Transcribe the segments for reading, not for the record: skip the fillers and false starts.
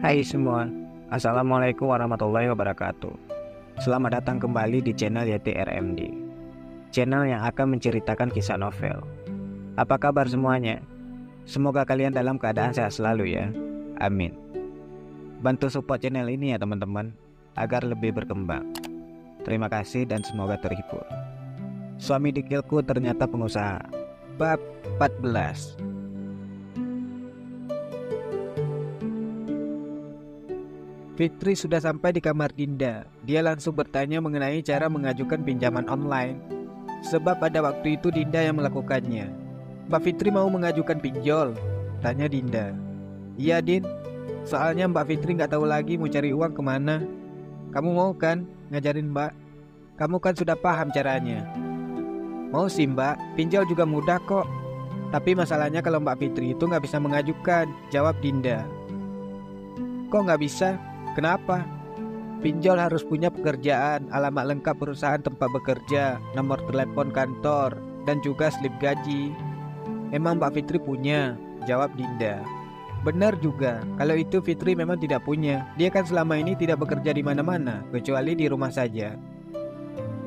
Hai semua, Assalamualaikum warahmatullahi wabarakatuh. Selamat datang kembali di channel Yeti RMD, channel yang akan menceritakan kisah novel. Apa kabar semuanya? Semoga kalian dalam keadaan sehat selalu ya, amin. Bantu support channel ini ya teman-teman, agar lebih berkembang. Terima kasih dan semoga terhibur. Suami dikilku ternyata pengusaha. Bab 14. Fitri sudah sampai di kamar Dinda. Dia langsung bertanya mengenai cara mengajukan pinjaman online. Sebab pada waktu itu Dinda yang melakukannya. Mbak Fitri mau mengajukan pinjol? Tanya Dinda. Iya Din, soalnya Mbak Fitri gak tahu lagi mau cari uang kemana. Kamu mau kan ngajarin Mbak? Kamu kan sudah paham caranya. Mau sih Mbak, pinjol juga mudah kok. Tapi masalahnya kalau Mbak Fitri itu gak bisa mengajukan, jawab Dinda. Kok gak bisa? Kenapa? Pinjol harus punya pekerjaan, alamat lengkap perusahaan tempat bekerja, nomor telepon kantor, dan juga slip gaji. Emang Mbak Fitri punya? Jawab Dinda. Benar juga, kalau itu Fitri memang tidak punya. Dia kan selama ini tidak bekerja di mana-mana, kecuali di rumah saja.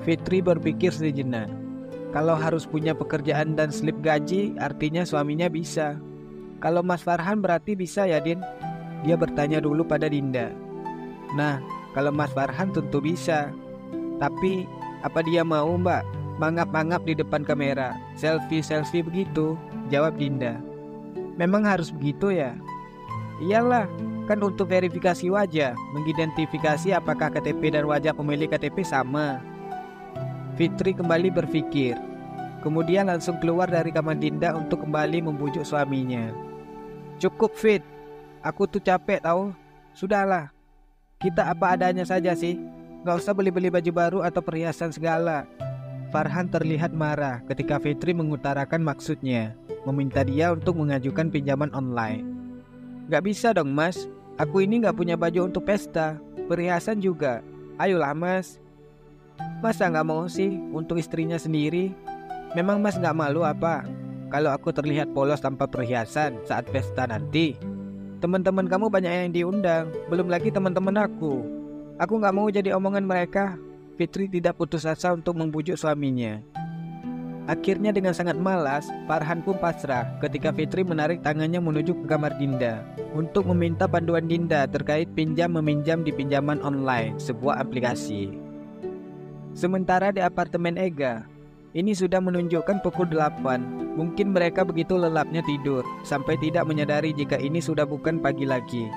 Fitri berpikir sejenak. Kalau harus punya pekerjaan dan slip gaji, artinya suaminya bisa. Kalau Mas Farhan berarti bisa ya Din? Dia bertanya dulu pada Dinda. Nah, kalau Mas Farhan tentu bisa. Tapi, apa dia mau Mbak? Mangap-mangap di depan kamera, selfie-selfie begitu, jawab Dinda. Memang harus begitu ya? Iyalah, kan untuk verifikasi wajah, mengidentifikasi apakah KTP dan wajah pemilik KTP sama. Fitri kembali berpikir. Kemudian langsung keluar dari kamar Dinda untuk kembali membujuk suaminya. Cukup Fit, aku tuh capek tahu. Sudahlah, kita apa adanya saja sih. Gak usah beli-beli baju baru atau perhiasan segala. Farhan terlihat marah ketika Fitri mengutarakan maksudnya, meminta dia untuk mengajukan pinjaman online. Gak bisa dong mas, aku ini gak punya baju untuk pesta, perhiasan juga. Ayolah mas. Masa gak mau sih untuk istrinya sendiri? Memang mas gak malu apa kalau aku terlihat polos tanpa perhiasan saat pesta nanti? Teman-teman kamu banyak yang diundang, belum lagi teman-teman aku. Aku gak mau jadi omongan mereka. Fitri tidak putus asa untuk membujuk suaminya. Akhirnya dengan sangat malas, Farhan pun pasrah ketika Fitri menarik tangannya menuju ke kamar Dinda untuk meminta panduan Dinda terkait pinjam-meminjam di pinjaman online, sebuah aplikasi. Sementara di apartemen Ega, ini sudah menunjukkan pukul 8. Mungkin mereka begitu lelapnya tidur sampai tidak menyadari jika ini sudah bukan pagi lagi.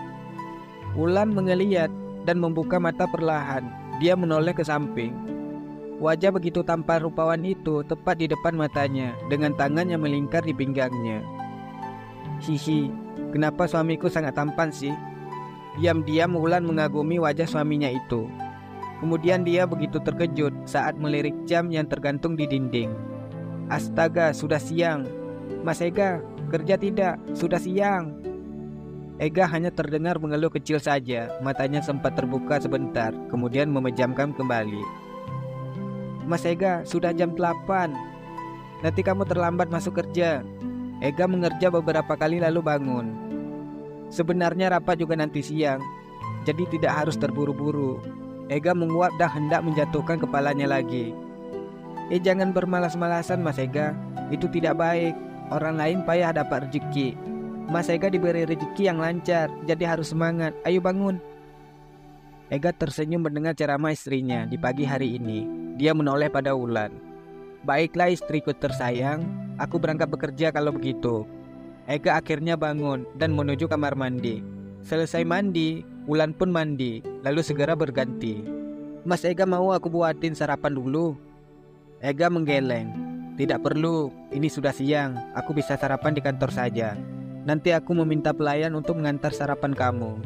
Wulan mengeliat dan membuka mata perlahan. Dia menoleh ke samping. Wajah begitu tampan rupawan itu tepat di depan matanya, dengan tangan yang melingkar di pinggangnya. Hihi, kenapa suamiku sangat tampan sih? Diam-diam Wulan mengagumi wajah suaminya itu. Kemudian dia begitu terkejut saat melirik jam yang tergantung di dinding. Astaga, sudah siang. Mas Ega, kerja tidak? Sudah siang. Ega hanya terdengar mengeluh kecil saja. Matanya sempat terbuka sebentar, kemudian memejamkan kembali. Mas Ega, sudah jam 8. Nanti kamu terlambat masuk kerja. Ega mengerja beberapa kali lalu bangun. Sebenarnya rapat juga nanti siang, jadi tidak harus terburu-buru. Ega menguap dan hendak menjatuhkan kepalanya lagi. Jangan bermalas-malasan Mas Ega, itu tidak baik. Orang lain payah dapat rezeki. Mas Ega diberi rezeki yang lancar, jadi harus semangat. Ayo bangun. Ega tersenyum mendengar ceramah istrinya di pagi hari ini. Dia menoleh pada Wulan. Baiklah istriku tersayang, aku berangkat bekerja kalau begitu. Ega akhirnya bangun dan menuju kamar mandi. Selesai mandi, Wulan pun mandi, lalu segera berganti. Mas Ega mau aku buatin sarapan dulu? Ega menggeleng. Tidak perlu, ini sudah siang. Aku bisa sarapan di kantor saja. Nanti aku meminta pelayan untuk mengantar sarapan kamu.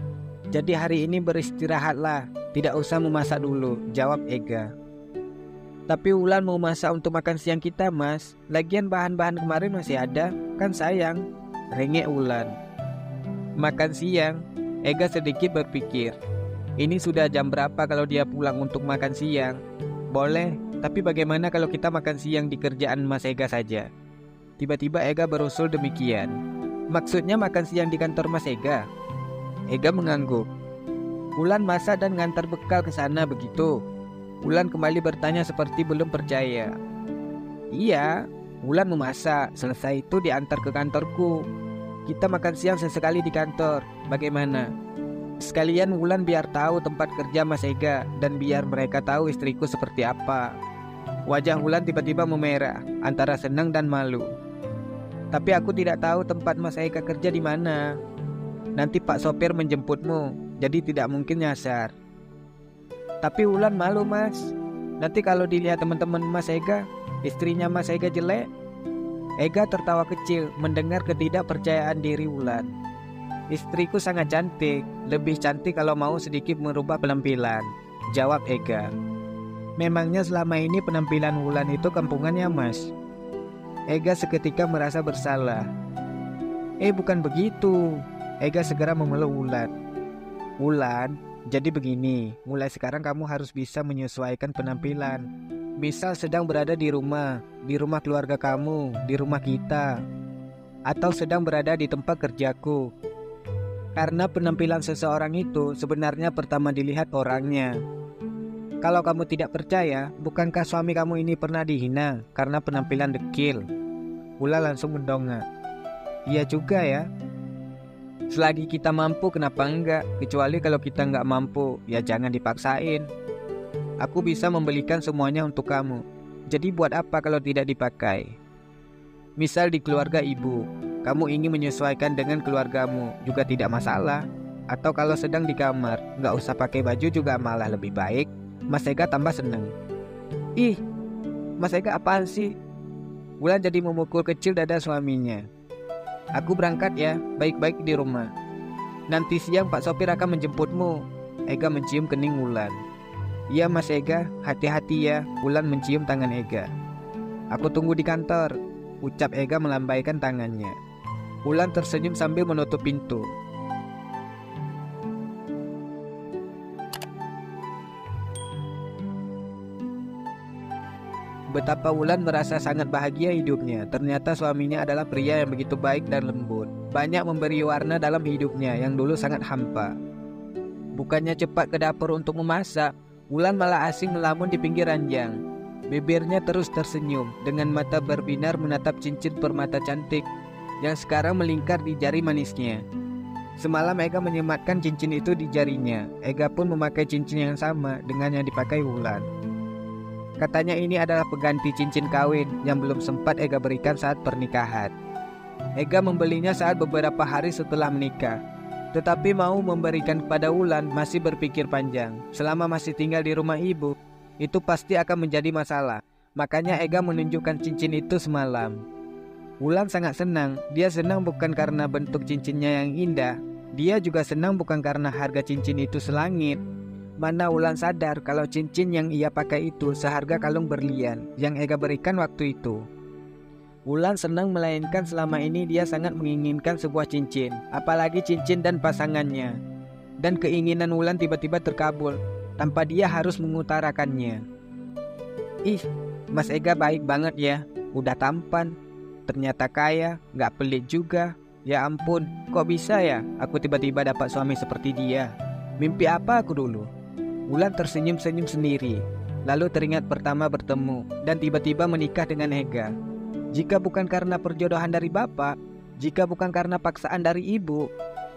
Jadi hari ini beristirahatlah, tidak usah memasak dulu, jawab Ega. Tapi Wulan mau masak untuk makan siang kita mas. Lagian bahan-bahan kemarin masih ada, kan sayang, rengek Wulan. Makan siang, Ega sedikit berpikir. Ini sudah jam berapa kalau dia pulang untuk makan siang? Boleh, tapi bagaimana kalau kita makan siang di kerjaan Mas Ega saja? Tiba-tiba Ega berusul demikian. Maksudnya makan siang di kantor Mas Ega? Ega mengangguk. Wulan masak dan ngantar bekal ke sana begitu? Wulan kembali bertanya seperti belum percaya. Iya, Wulan memasak, selesai itu diantar ke kantorku. Kita makan siang sesekali di kantor, bagaimana? Sekalian Wulan biar tahu tempat kerja Mas Ega dan biar mereka tahu istriku seperti apa. Wajah Wulan tiba-tiba memerah, antara senang dan malu. Tapi aku tidak tahu tempat Mas Ega kerja di mana. Nanti Pak sopir menjemputmu, jadi tidak mungkin nyasar. Tapi Wulan malu Mas. Nanti kalau dilihat teman-teman Mas Ega, istrinya Mas Ega jelek. Ega tertawa kecil mendengar ketidakpercayaan diri Wulan. Istriku sangat cantik, lebih cantik kalau mau sedikit merubah penampilan, jawab Ega. Memangnya selama ini penampilan Wulan itu kampungannya Mas? Ega seketika merasa bersalah. Bukan begitu. Ega segera memeluk Wulan. Wulan, jadi begini, mulai sekarang kamu harus bisa menyesuaikan penampilan. Misal sedang berada di rumah keluarga kamu, di rumah kita, atau sedang berada di tempat kerjaku. Karena penampilan seseorang itu sebenarnya pertama dilihat orangnya. Kalau kamu tidak percaya, bukankah suami kamu ini pernah dihina karena penampilan dekil? Wulan langsung mendongak. Iya juga ya. Selagi kita mampu kenapa enggak? Kecuali kalau kita enggak mampu, ya jangan dipaksain. Aku bisa membelikan semuanya untuk kamu. Jadi buat apa kalau tidak dipakai? Misal di keluarga ibu, kamu ingin menyesuaikan dengan keluargamu, juga tidak masalah. Atau kalau sedang di kamar, enggak usah pakai baju juga malah lebih baik. Mas Ega tambah seneng. Ih, Mas Ega apaan sih? Wulan jadi memukul kecil dada suaminya. Aku berangkat ya, baik-baik di rumah. Nanti siang Pak sopir akan menjemputmu. Ega mencium kening Wulan. Iya Mas Ega, hati-hati ya. Wulan mencium tangan Ega. Aku tunggu di kantor, ucap Ega melambaikan tangannya. Wulan tersenyum sambil menutup pintu. Betapa Wulan merasa sangat bahagia hidupnya. Ternyata suaminya adalah pria yang begitu baik dan lembut. Banyak memberi warna dalam hidupnya yang dulu sangat hampa. Bukannya cepat ke dapur untuk memasak, Wulan malah asing melamun di pinggir ranjang. Bibirnya terus tersenyum, dengan mata berbinar menatap cincin permata cantik yang sekarang melingkar di jari manisnya. Semalam Ega menyematkan cincin itu di jarinya. Ega pun memakai cincin yang sama dengan yang dipakai Wulan. Katanya ini adalah pengganti cincin kawin yang belum sempat Ega berikan saat pernikahan. Ega membelinya saat beberapa hari setelah menikah. Tetapi mau memberikan kepada Wulan masih berpikir panjang. Selama masih tinggal di rumah ibu, itu pasti akan menjadi masalah. Makanya Ega menunjukkan cincin itu semalam. Wulan sangat senang. Dia senang bukan karena bentuk cincinnya yang indah. Dia juga senang bukan karena harga cincin itu selangit. Mana Wulan sadar kalau cincin yang ia pakai itu seharga kalung berlian yang Ega berikan waktu itu. Wulan senang melainkan selama ini dia sangat menginginkan sebuah cincin, apalagi cincin dan pasangannya. Dan keinginan Wulan tiba-tiba terkabul tanpa dia harus mengutarakannya. Ih, Mas Ega baik banget ya. Udah tampan, ternyata kaya, gak pelit juga. Ya ampun, kok bisa ya aku tiba-tiba dapat suami seperti dia? Mimpi apa aku dulu? Wulan tersenyum-senyum sendiri. Lalu teringat pertama bertemu dan tiba-tiba menikah dengan Ega. Jika bukan karena perjodohan dari bapak, jika bukan karena paksaan dari ibu,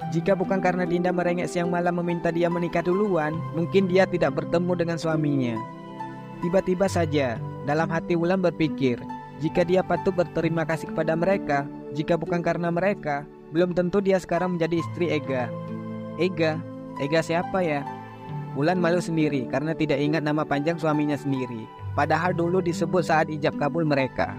jika bukan karena Dinda merengek siang malam meminta dia menikah duluan, mungkin dia tidak bertemu dengan suaminya. Tiba-tiba saja dalam hati Wulan berpikir, jika dia patut berterima kasih kepada mereka, jika bukan karena mereka, belum tentu dia sekarang menjadi istri Ega. Ega siapa ya? Wulan malu sendiri karena tidak ingat nama panjang suaminya sendiri. Padahal dulu disebut saat ijab kabul mereka.